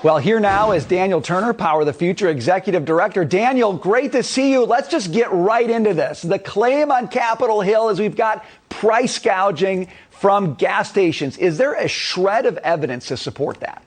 Well, here now is Daniel Turner, Power the Future Executive Director. Daniel, great to see you. Let's just get right into this. The claim on Capitol Hill is we've got price gouging from gas stations. Is there a shred of evidence to support that?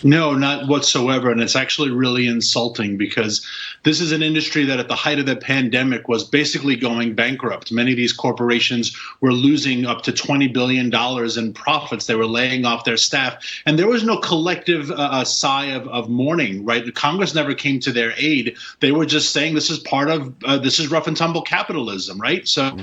No, not whatsoever. And it's actually really insulting because this is an industry that at the height of the pandemic was basically going bankrupt. Many of these corporations were losing up to $20 billion in profits. They were laying off their staff. And there was no collective sigh of mourning, right? The Congress never came to their aid. They were just saying this is part of this is rough and tumble capitalism, right? So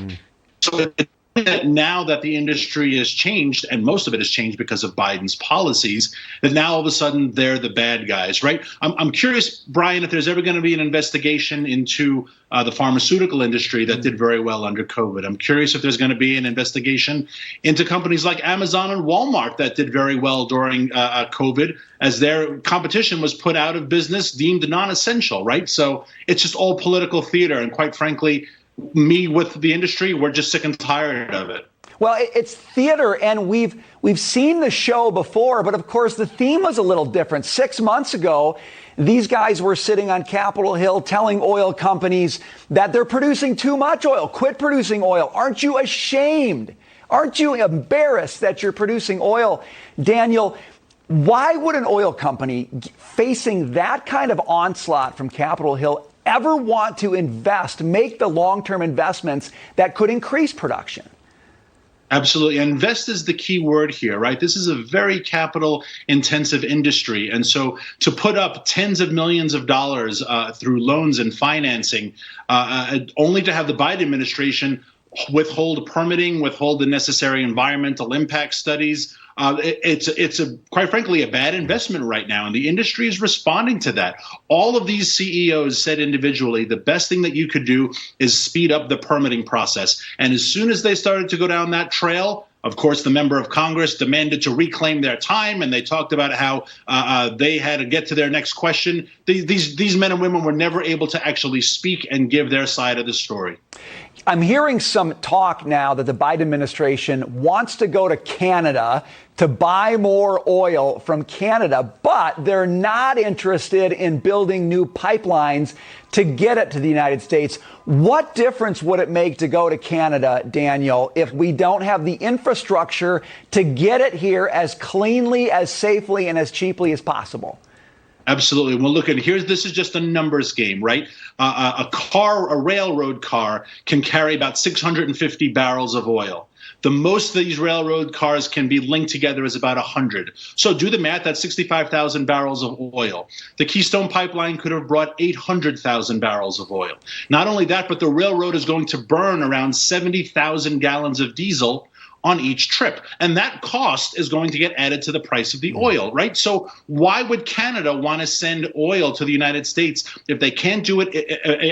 that now that the industry has changed, and most of it has changed because of Biden's policies, that now all of a sudden they're the bad guys, right? I'm curious, Brian, if there's ever going to be an investigation into the pharmaceutical industry that did very well under COVID. I'm curious if there's going to be an investigation into companies like Amazon and Walmart that did very well during COVID, as their competition was put out of business, deemed non-essential, right? So it's just all political theater, and quite frankly, me with the industry, we're just sick and tired of it. Well, it's theater, and we've seen the show before, but of course the theme was a little different. 6 months ago, these guys were sitting on Capitol Hill telling oil companies that they're producing too much oil. Quit producing oil. Aren't you ashamed? Aren't you embarrassed that you're producing oil? Daniel, why would an oil company facing that kind of onslaught from Capitol Hill ever want to make the long-term investments that could increase production? Absolutely. Invest is the key word here, right? This is a very capital intensive industry. And so to put up tens of millions of dollars through loans and financing, only to have the Biden administration withhold permitting, withhold the necessary environmental impact studies, it's quite frankly a bad investment right now, and the industry is responding to that. All of these CEOs said individually the best thing that you could do is speed up the permitting process. And as soon as they started to go down that trail, of course, the member of Congress demanded to reclaim their time, and they talked about how they had to get to their next question. These men and women were never able to actually speak and give their side of the story. I'm hearing some talk now that the Biden administration wants to go to Canada to buy more oil from Canada, but they're not interested in building new pipelines to get it to the United States. What difference would it make to go to Canada, Daniel, if we don't have the infrastructure to get it here as cleanly, as safely, and as cheaply as possible? Absolutely. Well, look, and this is just a numbers game, right? A railroad car can carry about 650 barrels of oil. The most of these railroad cars can be linked together is about 100. So do the math, that's 65,000 barrels of oil. The Keystone Pipeline could have brought 800,000 barrels of oil. Not only that, but the railroad is going to burn around 70,000 gallons of diesel on each trip. And that cost is going to get added to the price of the oil, right? So why would Canada want to send oil to the United States if they can't do it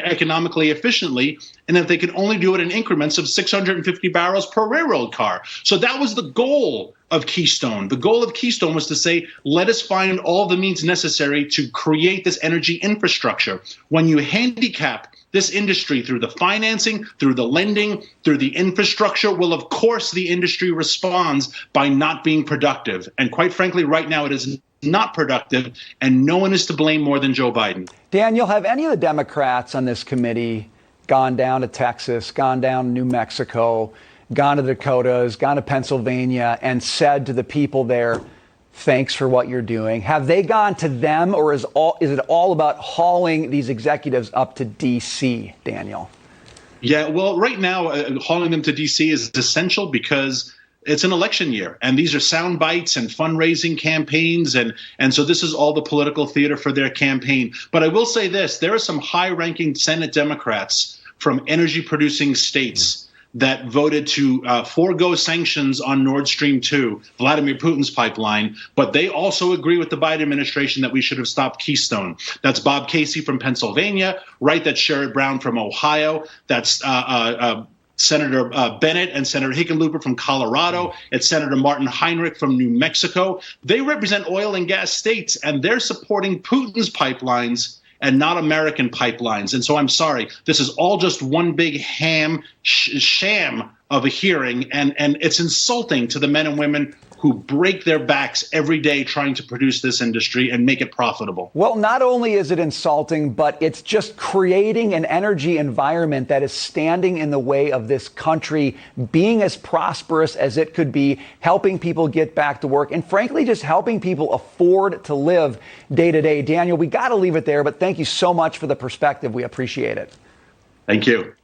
economically efficiently, and if they can only do it in increments of 650 barrels per railroad car? So that was the goal of Keystone. The goal of Keystone was to say, let us find all the means necessary to create this energy infrastructure. When you handicap this industry through the financing, through the lending, through the infrastructure, well, of course, the industry responds by not being productive. And quite frankly, right now, it is not productive, and no one is to blame more than Joe Biden. Daniel, have any of the Democrats on this committee gone down to Texas, gone down to New Mexico, gone to the Dakotas, gone to Pennsylvania, and said to the people there, thanks for what you're doing? Have they gone to them, or is it all about hauling these executives up to D.C., Daniel? Yeah, well, right now, hauling them to D.C. is essential because it's an election year, and these are sound bites and fundraising campaigns, and so this is all the political theater for their campaign. But I will say this, there are some high-ranking Senate Democrats from energy-producing states that voted to forego sanctions on Nord Stream 2, Vladimir Putin's pipeline, but they also agree with the Biden administration that we should have stopped Keystone. That's Bob Casey from Pennsylvania, right? That's Sherrod Brown from Ohio. That's Senator Bennett and Senator Hickenlooper from Colorado. It's Senator Martin Heinrich from New Mexico. They represent oil and gas states, and they're supporting Putin's pipelines and not American pipelines. And so I'm sorry, this is all just one big sham of a hearing, and it's insulting to the men and women who break their backs every day trying to produce this industry and make it profitable. Well, not only is it insulting, but it's just creating an energy environment that is standing in the way of this country being as prosperous as it could be, helping people get back to work, and frankly, just helping people afford to live day to day. Daniel, we got to leave it there, but thank you so much for the perspective. We appreciate it. Thank you.